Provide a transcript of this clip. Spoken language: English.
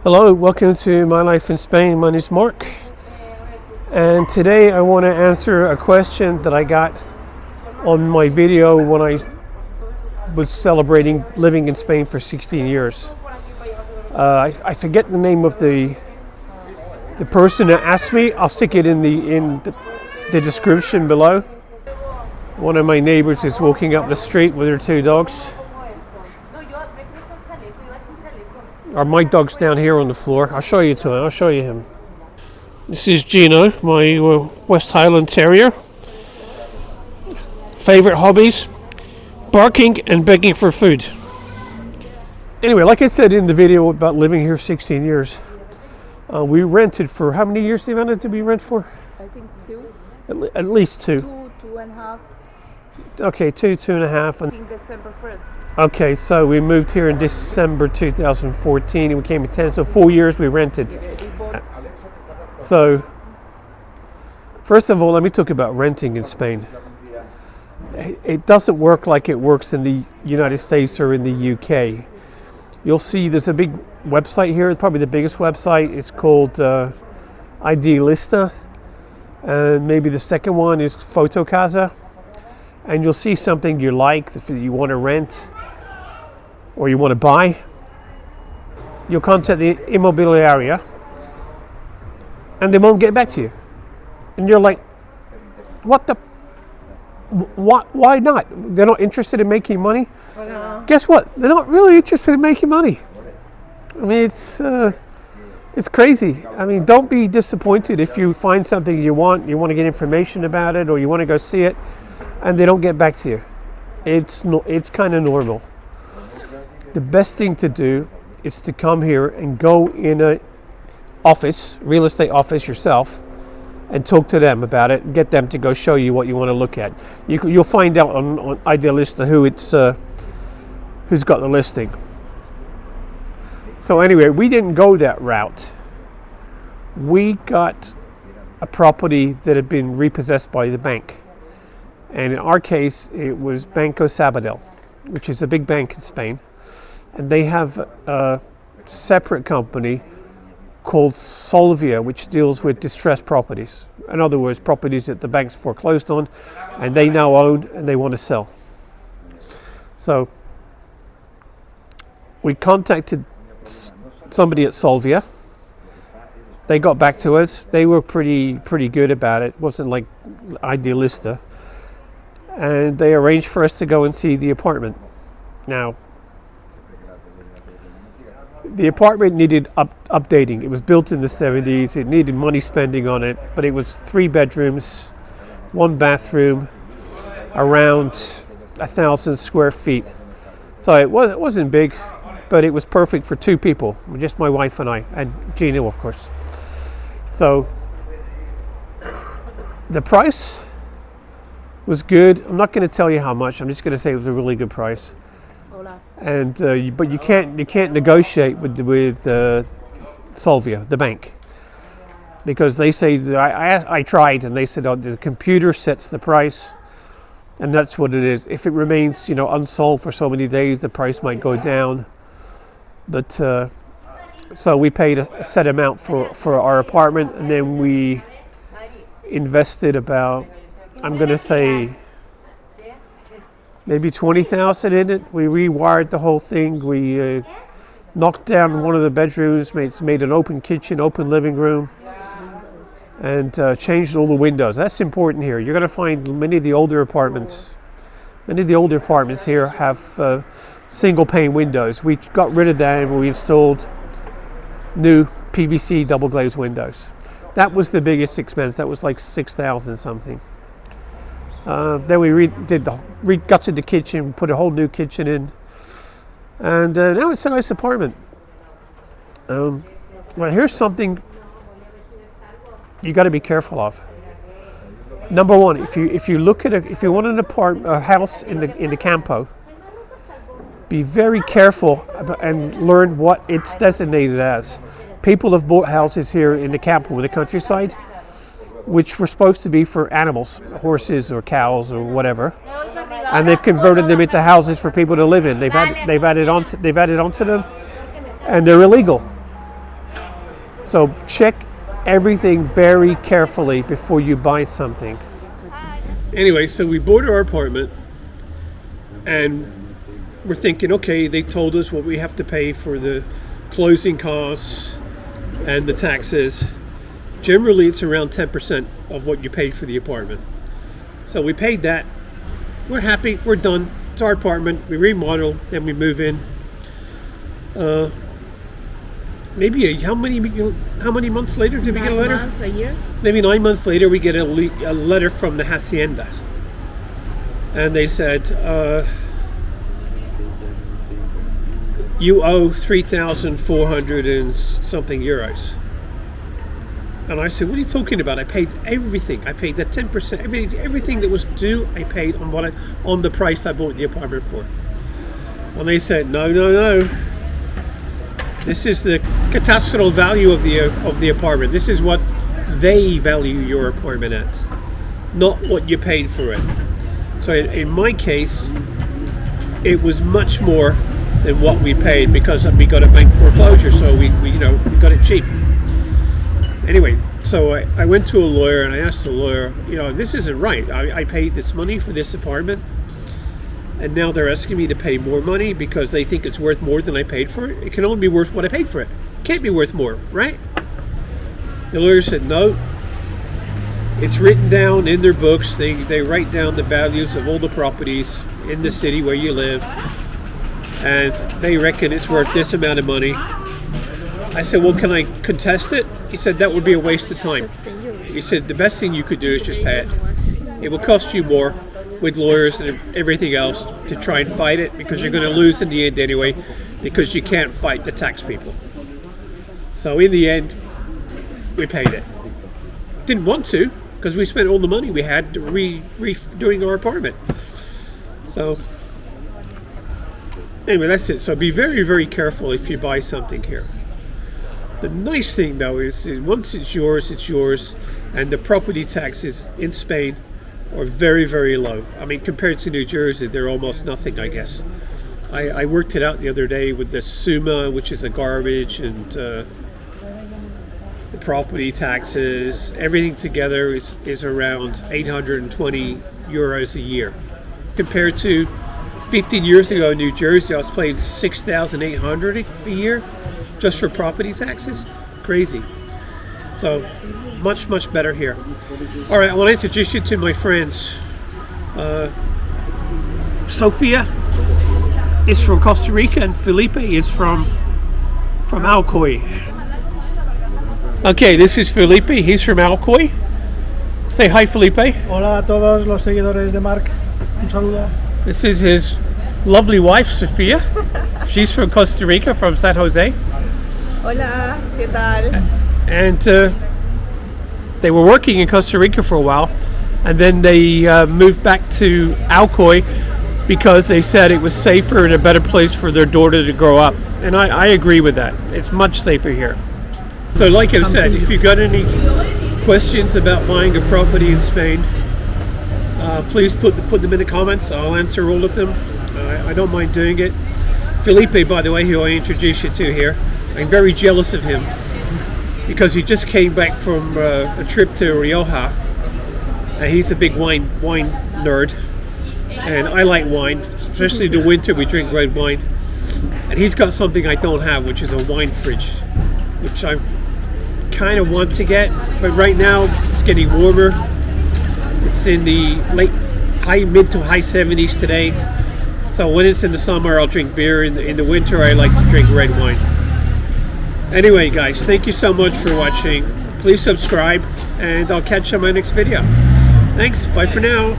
Hello, welcome to My Life in Spain. My name is Mark, and today I want to answer a question that I got on my video when I was celebrating living in Spain for 16 years. I forget the name of the person that asked me. I'll stick it in the description below. One of my neighbors is walking up the street with her two dogs. My dog's down here on the floor. I'll show you to him. I'll show you him. This is Gino, my West Highland Terrier. Favorite hobbies: barking and begging for food. Anyway, like I said in the video about living here 16 years, we rented for how many years? They wanted to be rent for? I think two. At least two. Two and a half. Okay, two and a half. I think December 1st. Okay, so we moved here in December 2014 and we came in 10, so 4 years we rented. So, first of all, let me talk about renting in Spain. It doesn't work like it works in the United States or in the UK. You'll see there's a big website here, probably the biggest website. It's called Idealista, and maybe the second one is Fotocasa. And you'll see something you like, that you want to rent or you want to buy. You'll contact the immobiliaria and they won't get back to you. And you're like, why not? They're not interested in making money? Guess what? They're not really interested in making money. I mean, it's crazy. I mean, don't be disappointed if you find something you want to get information about it, or you want to go see it, and they don't get back to you. It's kind of normal. The best thing to do is to come here and go in a real estate office yourself, and talk to them about it, and get them to go show you what you want to look at. You'll find out on Idealista who's got the listing. So anyway, we didn't go that route. We got a property that had been repossessed by the bank. And in our case, it was Banco Sabadell, which is a big bank in Spain. And they have a separate company called Solvia, which deals with distressed properties. In other words, properties that the bank's foreclosed on and they now own and they want to sell. So we contacted somebody at Solvia. They got back to us. They were pretty good about it. It wasn't like Idealista. And they arranged for us to go and see the apartment. Now, the apartment needed updating. It was built in the 70s. It needed money spending on it, but it was 3 bedrooms, 1 bathroom, around 1,000 square feet. So it wasn't big, but it was perfect for 2 people, just my wife and I, and Gino, of course. So the price was good. I'm not going to tell you how much. I'm just going to say it was a really good price. And but you can't negotiate with Solvia, the bank, because they say I tried, and they said, oh, the computer sets the price, and that's what it is. If it remains unsold for so many days, the price might go down. But so we paid a set amount for our apartment, and then we invested about, I'm going to say, maybe 20,000 in it. We rewired the whole thing. We knocked down one of the bedrooms, made an open kitchen, open living room, and changed all the windows. That's important here. You're going to find many of the older apartments here have single pane windows. We got rid of that and we installed new PVC double glazed windows. That was the biggest expense. That was like 6,000 something. Then we gutted the kitchen, put a whole new kitchen in, and now it's a nice apartment. Well, here's something you got to be careful of. Number one, if you look at if you want a house in the Campo, be very careful and learn what it's designated as. People have bought houses here in the Campo, in the countryside, which were supposed to be for animals, horses or cows or whatever, and they've converted them into houses for people to live in. They've added onto them, and they're illegal. So check everything very carefully before you buy something. Anyway, so we bought our apartment and we're thinking, okay, they told us what we have to pay for the closing costs and the taxes. Generally, it's around 10% of what you paid for the apartment. So we paid that. We're happy. We're done. It's our apartment. We remodel, then we move in. Maybe how many months later did we get a letter? 9 months, a year. Maybe 9 months later, we get a letter from the hacienda, and they said, "You owe 3,400 and something euros." And I said, "What are you talking about? I paid everything. I paid the 10%. Everything that was due, I paid on the price I bought the apartment for." And they said, "No. This is the catastral value of the apartment. This is what they value your apartment at, not what you paid for it." So in my case, it was much more than what we paid because we got a bank foreclosure, so we got it cheap. Anyway, so I went to a lawyer and I asked the lawyer, this isn't right. I paid this money for this apartment, and now they're asking me to pay more money because they think it's worth more than I paid for it. It can only be worth what I paid for it. It can't be worth more, right? The lawyer said, no. It's written down in their books. They write down the values of all the properties in the city where you live, and they reckon it's worth this amount of money. I said, well, can I contest it? He said, that would be a waste of time. He said, the best thing you could do is just pay it. It will cost you more with lawyers and everything else to try and fight it, because you're going to lose in the end anyway, because you can't fight the tax people. So in the end, we paid it. Didn't want to, because we spent all the money we had redoing our apartment. So anyway, that's it. So be very, very careful if you buy something here. The nice thing though is once it's yours, and the property taxes in Spain are very, very low. I mean, compared to New Jersey, they're almost nothing, I guess. I worked it out the other day with the Summa, which is a garbage, and the property taxes. Everything together is around 820 euros a year. Compared to 15 years ago in New Jersey, I was paying 6,800 a year just for property taxes. Crazy. So much, much better here. All right, I want to introduce you to my friends. Sophia is from Costa Rica and Felipe is from Alcoy. Okay, this is Felipe. He's from Alcoy. Say hi, Felipe. Hola a todos los seguidores de Marc. Un saludo. This is his lovely wife, Sophia. She's from Costa Rica, from San Jose. Hola, ¿qué tal? And they were working in Costa Rica for a while, and then they moved back to Alcoy because they said it was safer and a better place for their daughter to grow up. And I agree with that. It's much safer here. So like I said, if you got any questions about buying a property in Spain, please put them in the comments. I'll answer all of them. I don't mind doing it. Felipe, by the way, who I introduced you to here, I'm very jealous of him because he just came back from a trip to Rioja, and he's a big wine nerd, and I like wine, especially in the winter. We drink red wine, and he's got something I don't have, which is a wine fridge, which I kind of want to get, but right now it's getting warmer. It's in the mid to high 70s today. So when it's in the summer, I'll drink beer. In the winter, I like to drink red wine. Anyway, guys, thank you so much for watching. Please subscribe, and I'll catch you on my next video. Thanks. Bye for now.